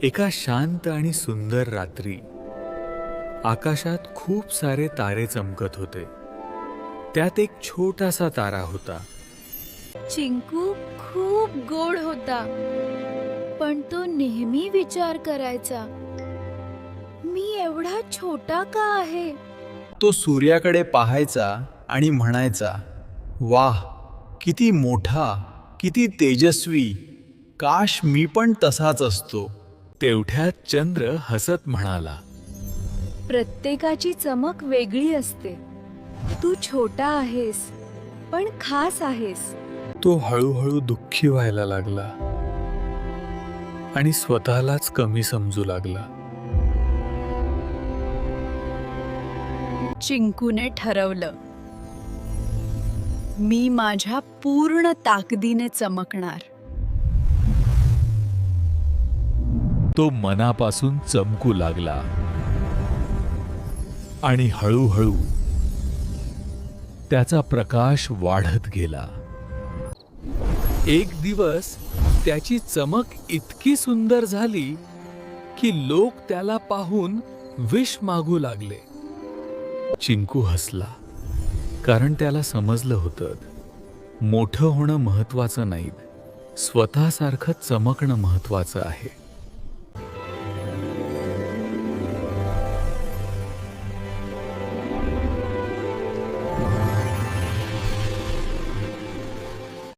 एका शांत आणि सुंदर रात्री आकाशात खूप सारे तारे चमकत होते. त्यात एक छोटासा तारा होता. चिंकू खूप गोड होता, पण तो नेहमी विचार करायचा, मी एवढा छोटा का आहे. तो सूर्याकडे पाहायचा आणि म्हणायचा, वाह, किती मोठा, किती तेजस्वी, काश मी पण तसाच असतो. तेवढ्यात चंद्र हसत म्हणाला, प्रत्येकाची चमक वेगळी असते. तू छोटा आहेस, पण खास आहेस. तो हळूहळू दुःखी व्हायला लागला आणि स्वतःलाच कमी समजू लागला. चिंकूने ठरवलं, मी माझ्या पूर्ण ताकदीने चमकणार. तो मनापासून चमकू लागला आणि हळूहळू त्याचा प्रकाश वाढत गेला. एक दिवस त्याची चमक इतकी सुंदर झाली की लोक त्याला पाहून विश मागू लागले. चिंकू हसला, कारण त्याला समजलं होतं, मोठं होणं महत्वाचं नाही, स्वतःसारखं चमकणं महत्वाचं आहे.